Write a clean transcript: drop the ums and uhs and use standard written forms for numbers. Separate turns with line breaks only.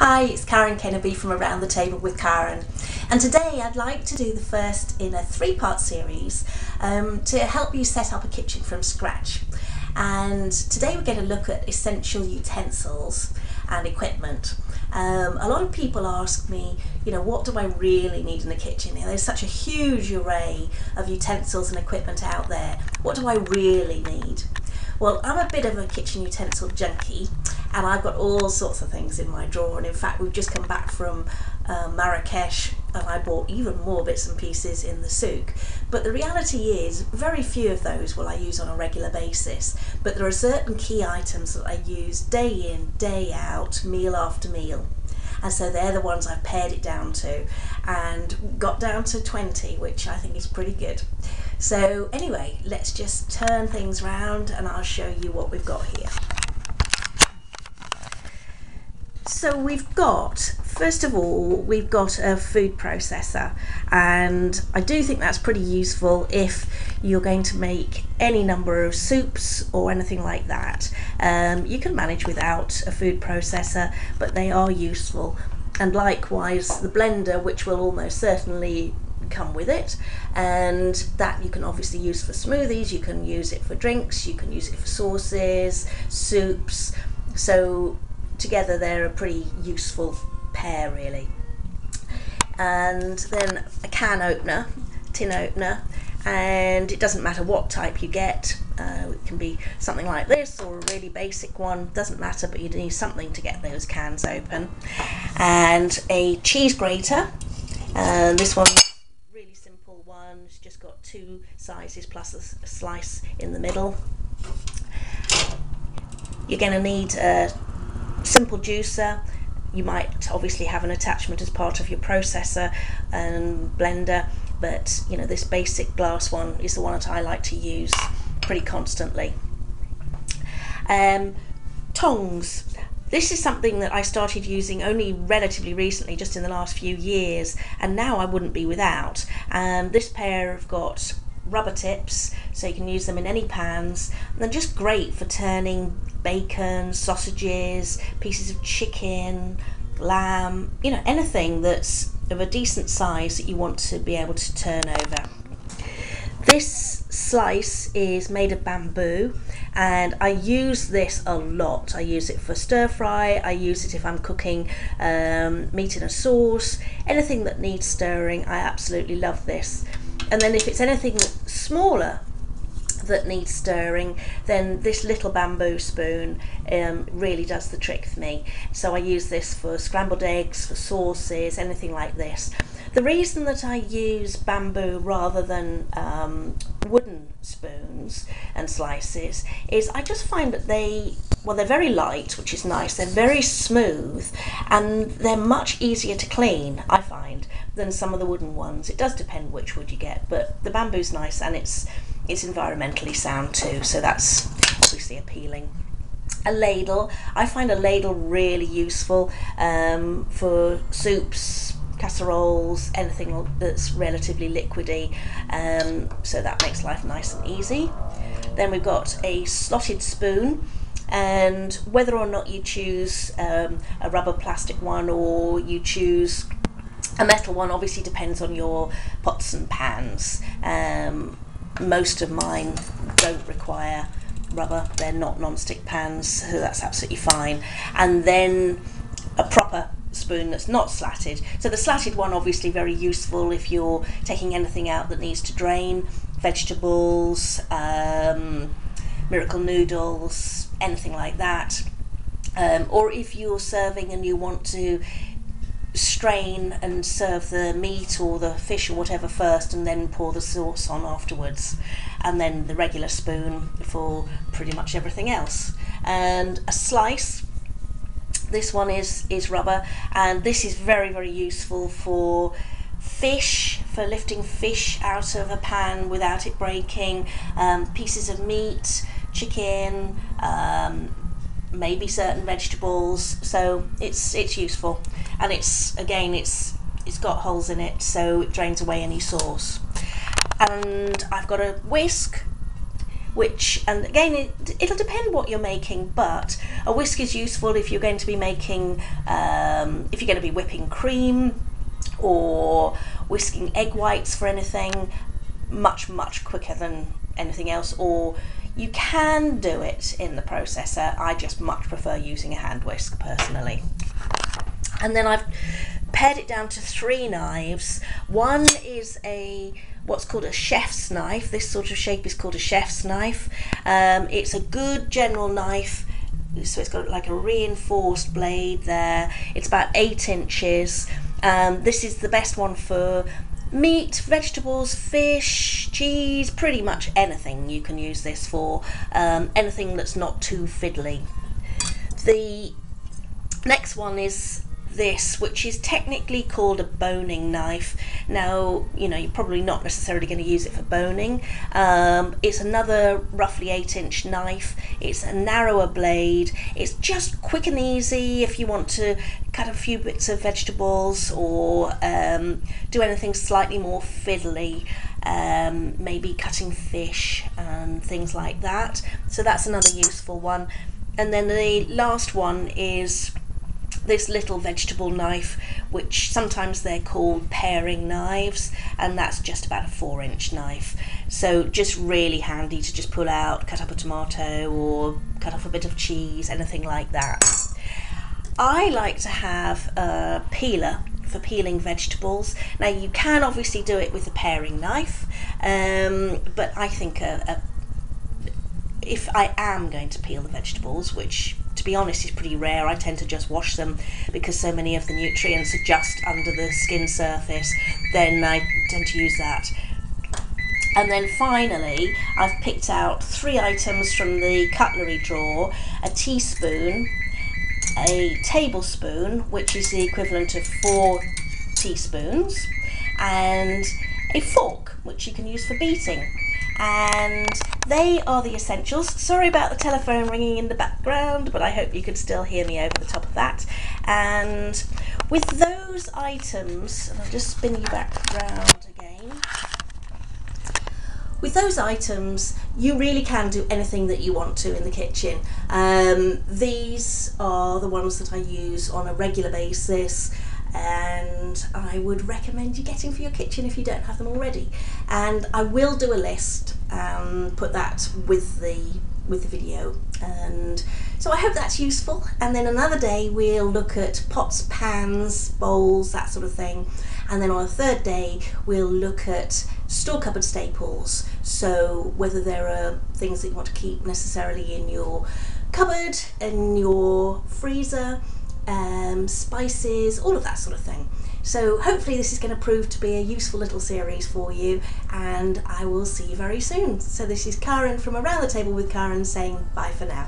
Hi, it's Karen Kennedy from Around the Table with Karen, and today I'd like to do the first in a three-part series to help you set up a kitchen from scratch. And today we're going to look at essential utensils and equipment. A lot of people ask me, what do I really need in the kitchen? There's such a huge array of utensils and equipment out there. What do I really need? Well, I'm a bit of a kitchen utensil junkie, and I've got all sorts of things in my drawer, and in fact we've just come back from Marrakesh and I bought even more bits and pieces in the souk. But the reality is very few of those will I use on a regular basis, but there are certain key items that I use day in, day out, meal after meal. And so they're the ones I've pared it down to and got down to 20, which I think is pretty good. So anyway, let's just turn things round and I'll show you what we've got here. So first of all, we've got a food processor, and I do think that's pretty useful if you're going to make any number of soups or anything like that. You can manage without a food processor, but they are useful. And likewise the blender, which will almost certainly come with it, and that you can obviously use for smoothies, you can use it for drinks, you can use it for sauces, soups. So together they're a pretty useful pair really. And then a tin opener, and it doesn't matter what type you get. It can be something like this or a really basic one, doesn't matter, but you need something to get those cans open. And a cheese grater, and this one really simple one, it's just got two sizes plus a slice in the middle. You're going to need a simple juicer. You might obviously have an attachment as part of your processor and blender, but this basic glass one is the one that I like to use pretty constantly. Tongs. This is something that I started using only relatively recently, just in the last few years, and now I wouldn't be without. This pair have got rubber tips, so you can use them in any pans, and they're just great for turning bacon, sausages, pieces of chicken, lamb, anything that's of a decent size that you want to be able to turn over. This slice is made of bamboo, and I use this a lot. I use it for stir fry, I use it if I'm cooking meat in a sauce, anything that needs stirring. I absolutely love this. And then if it's anything smaller that needs stirring, then this little bamboo spoon really does the trick for me. So I use this for scrambled eggs, for sauces, anything like this. The reason that I use bamboo rather than wooden spoons and slices is I just find that they're very light, which is nice, they're very smooth, and they're much easier to clean, I find, than some of the wooden ones. It does depend which wood you get, but the bamboo's nice, and it's environmentally sound too, so that's obviously appealing. A ladle. I find a ladle really useful for soups, casseroles, anything that's relatively liquidy, so that makes life nice and easy. Then we've got a slotted spoon, and whether or not you choose a rubber plastic one or you choose a metal one obviously depends on your pots and pans. Most of mine don't require rubber, they're not non-stick pans, so that's absolutely fine. And then a proper spoon that's not slatted. So the slatted one obviously very useful if you're taking anything out that needs to drain, vegetables, miracle noodles, anything like that. Or if you're serving and you want to strain and serve the meat or the fish or whatever first and then pour the sauce on afterwards, and then the regular spoon for pretty much everything else. And a slice, this one is rubber, and this is very, very useful for fish, for lifting fish out of a pan without it breaking, pieces of meat, chicken, maybe certain vegetables, so it's useful, and it's got holes in it, so it drains away any sauce. And I've got a whisk, which, and again, it'll depend what you're making, but a whisk is useful if you're going to be making, if you're going to be whipping cream or whisking egg whites for anything, much quicker than anything else. Or you can do it in the processor. I just much prefer using a hand whisk personally. And then I've pared it down to 3 knives. One is what's called a chef's knife. This sort of shape is called a chef's knife. It's a good general knife, so it's got like a reinforced blade there. It's about 8 inches. This is the best one for meat, vegetables, fish, cheese, pretty much anything you can use this for. Anything that's not too fiddly. The next one is this, which is technically called a boning knife. Now, you're probably not necessarily going to use it for boning. It's another roughly 8-inch knife. It's a narrower blade. It's just quick and easy if you want to cut a few bits of vegetables or do anything slightly more fiddly, maybe cutting fish and things like that. So that's another useful one. And then the last one is this little vegetable knife, which sometimes they're called paring knives, and that's just about a 4-inch knife. So just really handy to just pull out, cut up a tomato or cut off a bit of cheese, anything like that. I like to have a peeler for peeling vegetables. Now you can obviously do it with a paring knife, but I think if I am going to peel the vegetables, which to be honest is pretty rare, I tend to just wash them because so many of the nutrients are just under the skin surface, then I tend to use that. And then finally, I've picked out 3 items from the cutlery drawer: a teaspoon, a tablespoon, which is the equivalent of 4 teaspoons, and a fork, which you can use for beating. And they are the essentials. Sorry about the telephone ringing in the background, but I hope you could still hear me over the top of that. And with those items, and I'll just spin you back round again. With those items, you really can do anything that you want to in the kitchen. These are the ones that I use on a regular basis, and I would recommend you getting for your kitchen if you don't have them already. And I will do a list, put that with the video, and so I hope that's useful. And then another day we'll look at pots, pans, bowls, that sort of thing. And then on a third day we'll look at store cupboard staples, so whether there are things that you want to keep necessarily in your cupboard, in your freezer, spices, all of that sort of thing. So hopefully this is going to prove to be a useful little series for you, and I will see you very soon. So this is Karen from Around the Table with Karen saying bye for now.